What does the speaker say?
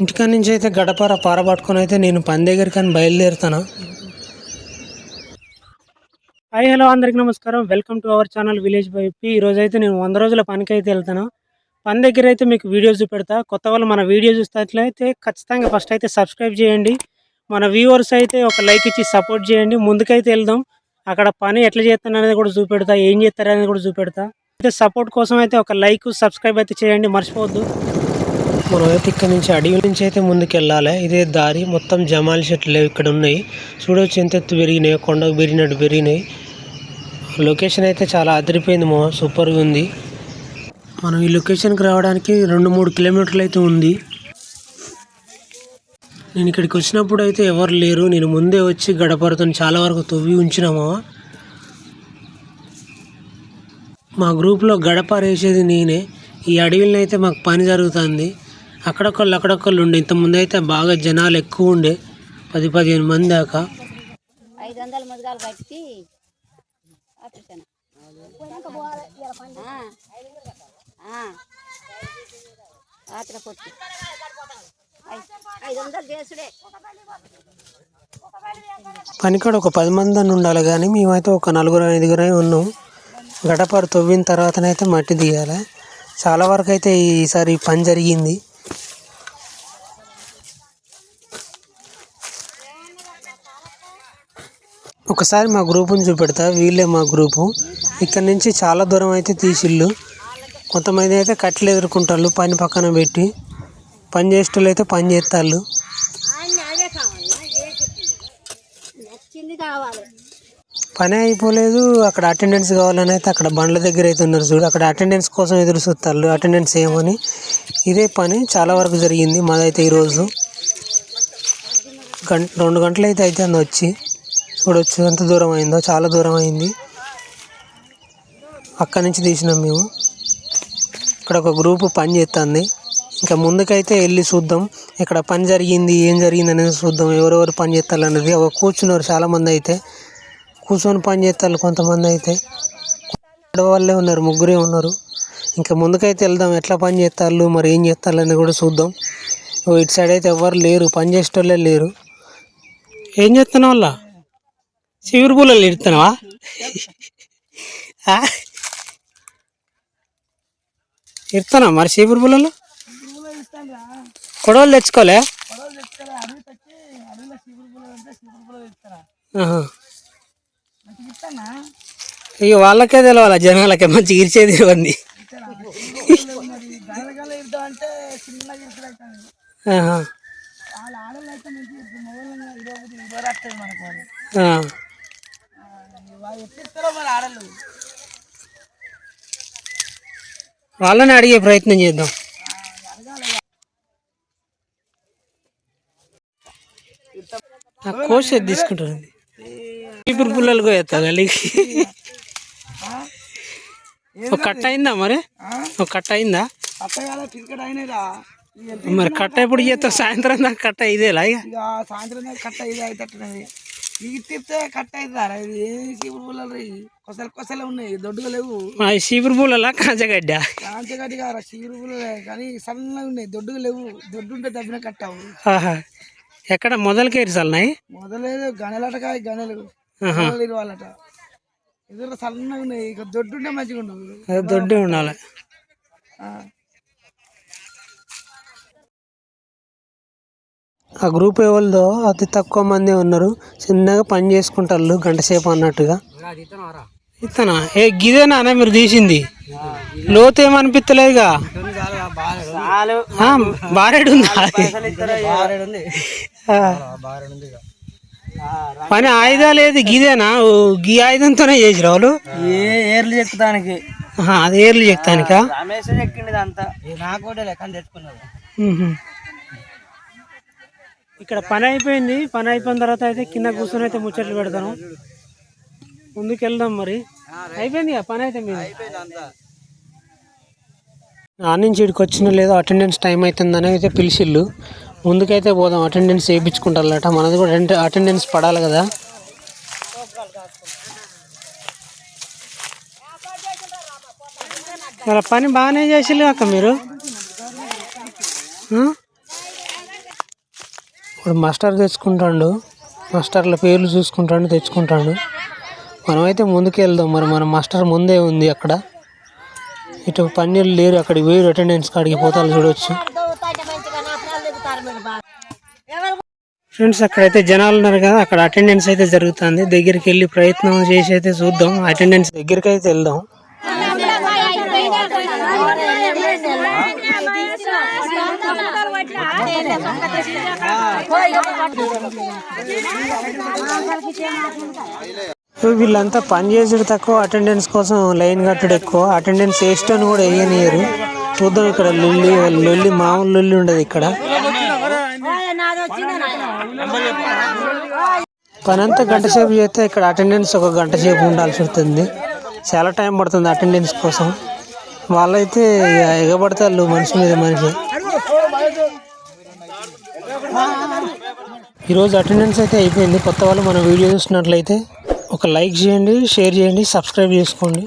ఇంటికాడ నుంచి అయితే గడపార పార పట్టుకొని అయితే నేను పని దగ్గరికి అని బయలుదేరుతాను. హాయ్ హలో అందరికి నమస్కారం. Welcome to our channel village by P. ఈరోజు అయితే నేను 100 రోజుల పనికి అయితే వెళ్తాను. పని దగ్గర అయితే మీకు వీడియోస్ చూపెడతా. కొత్త వాళ్ళు మన వీడియో చూస్తేట్లయితే ఖచ్చితంగా ఫస్ట్ అయితే సబ్స్క్రైబ్ చేయండి. మన వ్యూవర్స్ అయితే ఒక లైక్ ఇచ్చి సపోర్ట్ చేయండి. ముందుకైతే వెళ్దాం. అక్కడ పని ఎట్లా చేస్తాను అనేది కూడా చూపెడతా, ఏం చేస్తారు అనేది కూడా చూపెడతా. అయితే సపోర్ట్ కోసం అయితే ఒక లైక్ సబ్స్క్రైబ్ అయితే చేయండి, మర్చిపోవద్దు. మనం అయితే ఇక్కడ నుంచి అడవి నుంచి అయితే ముందుకు వెళ్ళాలి. ఇదే దారి. మొత్తం జమాలి చెట్లు ఇక్కడ ఉన్నాయి. చూడవచ్చు ఎంత ఎత్తు పెరిగినాయి, కొండకు పెరిగినట్టు పెరిగినాయి. లొకేషన్ అయితే చాలా అదిరిపోయింది, సూపర్గా ఉంది. మనం ఈ లొకేషన్కి రావడానికి 2-3 కిలోమీటర్లు అయితే ఉంది. నేను ఇక్కడికి వచ్చినప్పుడు అయితే ఎవరు లేరు. నేను ముందే వచ్చి గడపడుతో చాలా వరకు తవ్వి ఉంచినామా. మా గ్రూప్లో గడప వేసేది నేనే. ఈ అడవిలో అయితే మాకు పని జరుగుతుంది. అక్కడొక్కళ్ళు ఉండే. ఇంతకుముందు అయితే బాగా జనాలు ఎక్కువ ఉండే, 10-15 మంది దాకా. 500 ముద్దాలు కట్టి పనికాడ ఒక 10 మంది అని ఉండాలి, కానీ మేమైతే ఒక 4-5 ఉన్నాం. గడపరు తవ్విన తర్వాతనైతే మట్టి తీయాలి. చాలా వరకు అయితే ఈసారి పని జరిగింది. ఒకసారి మా గ్రూపుని చూపెడతా. వీళ్ళే మా గ్రూపు. ఇక్కడ నుంచి చాలా దూరం అయితే తీసిళ్ళు. కొంతమంది అయితే కట్టెలు ఎదుర్కొంటారు పని పక్కన పెట్టి. పని చేసేటోళ్ళు అయితే పని చేస్తారు. పని అయిపోలేదు. అక్కడ అటెండెన్స్ కావాలని అయితే అక్కడ బండ్ల దగ్గర అయితే ఉన్నారు చూడు. అక్కడ అటెండెన్స్ కోసం ఎదురు చూస్తారు, అటెండెన్స్ ఏమని. ఇదే పని చాలా వరకు జరిగింది మాదైతే ఈరోజు. 2 గంటలు అయితే అందు వచ్చి చూడవచ్చు ఎంత దూరం అయిందో. చాలా దూరం అయింది. అక్కడి నుంచి తీసినాం మేము. ఇక్కడ ఒక గ్రూపు పని చేస్తుంది. ఇంకా ముందుకైతే వెళ్ళి చూద్దాం ఇక్కడ పని జరిగింది, ఏం జరిగింది అనేది చూద్దాం. ఎవరెవరు పని చేస్తారు అనేది. కూర్చున్నారు చాలామంది అయితే, కూర్చొని పని చేస్తారు. కొంతమంది అయితే వాళ్ళే ఉన్నారు, 3 ఉన్నారు. ఇంకా ముందుకైతే వెళ్దాం. ఎట్లా పని చేస్తారు, మరి ఏం చేస్తారు అనేది కూడా చూద్దాం. ఇటు సైడ్ అయితే ఎవరు లేరు, పని చేసేటోళ్ళే లేరు. ఏం చేస్తున్నావు వాళ్ళ చిగురు పూలలు ఇడుతున్నావా? ఇడుతున్నా మరి చీపురు పూలలు కొడవలు తెచ్చుకోలే? ఇక వాళ్ళకే తెలవాలి, జనాలకే మంచిగా ఇరిచేది ఇవన్నీ. వాళ్ళని అడిగే ప్రయత్నం చేద్దాం. కోసేది తీసుకుంటుంది. చీపురు పుల్లలు కోయేస్తా కలిగి. ఒక కట్ట అయిందా మరి? ఒక కట్ట అయిందా మరి? కట్ట ఎప్పుడు చేస్తావు? సాయంత్రం దాకా కట్ట ఇదేలా? ఇక సాయంత్రం దాకా కట్ట ఇదే అవుతుంటున్నది. ఇది తిప్పితే కట్ట అవుతారా? ఇది చీపురు పుల్లలు కొసలు ఉన్నాయి, దొడ్డుగా లేవు. చీపురు పుల్లలా కాంచగడ్డ? కాంచగడ్డి కాదు, చీపురు పుల్లలే, కానీ సన్నగా ఉన్నాయి, దొడ్డుగా లేవు. దొడ్డు ఉంటే దబ్బిన కట్టావు. ఎక్కడ మొదలకే ఇరిసాలన్నాయి? మొదలేదు గనెలటకాయ గనెలు వాళ్ళట. ఎదురు సన్నగా ఉన్నాయి. ఇక దొడ్డు ఉంటే మంచిగా ఉండవు. దొడ్డే ఉండాలి. ఆ గ్రూప్ ఎవరిదో అతి తక్కువ మంది ఉన్నారు. చిన్నగా పని చేసుకుంటారు గంట సేపు అన్నట్టుగా. ఇతనా ఏ గిదేనా మీరు తీసింది? లోతు ఏమనిపిస్తలేదుగా? బారెడు ఉందా? పని ఆయుధాలు ఏది గిదేనా? గీ ఆయుధంతోనే చేసిరా వాళ్ళు? ఏర్లు చెక్కుతానికి. అది ఏర్లు చెక్తానికా? ఇక్కడ పని అయిపోయింది. పని అయిపోయిన తర్వాత అయితే కింద కూర్చొని అయితే ముచ్చట్లు పెడతాను. ముందుకు వెళ్దాం. మరి అయిపోయింది పని అయితే. మీరు ఆ నుంచి ఇక్కడికి వచ్చిన లేదో అటెండెన్స్ టైం అవుతుందని అయితే పిలిచిళ్ళు. ముందుకైతే పోదాం. అటెండెన్స్ వేయించుకుంటారట. మనది కూడా అటెండెన్స్ పడాలి కదా. ఇలా పని బాగానే చేసిళ్ళు అక్క మీరు. ఇప్పుడు మాస్టర్ తెచ్చుకుంటాడు, మాస్టర్ల పేర్లు చూసుకుంటాడు, తెచ్చుకుంటాడు. మనమైతే ముందుకు వెళ్దాం. మరి మన మాస్టర్ ముందే ఉంది అక్కడ. ఇటు పన్నీళ్ళు లేరు, అక్కడికి పోయి అటెండెన్స్ కాడికి పోతారు చూడవచ్చు. ఫ్రెండ్స్ అక్కడైతే జనాలు ఉన్నారు కదా, అక్కడ అటెండెన్స్ అయితే జరుగుతుంది. దగ్గరికి వెళ్ళి ప్రయత్నం చేసి అయితే చూద్దాం, అటెండెన్స్ దగ్గరికి అయితే వెళ్దాం. వీళ్ళంతా పని చేసుడు తక్కువ, అటెండెన్స్ కోసం లైన్ కట్టడు ఎక్కువ. అటెండెన్స్ వేస్టని కూడా వేయనియరు. చూద్దాం, ఇక్కడ లొల్లి మామూలు లొల్లి ఉండదు. ఇక్కడ పని అంతా గంట సేపు చేస్తే ఇక్కడ అటెండెన్స్ ఒక గంట సేపు ఉండాల్సి ఉంటుంది. చాలా టైం పడుతుంది అటెండెన్స్ కోసం. వాళ్ళైతే ఎగబడతారు మనిషి మీద మనిషి. ఈరోజు అటెండెన్స్ అయితే అయిపోయింది. కొత్త వాళ్ళు మన వీడియో చూసినట్లయితే ఒక లైక్ చేయండి, షేర్ చేయండి, సబ్స్క్రైబ్ చేసుకోండి.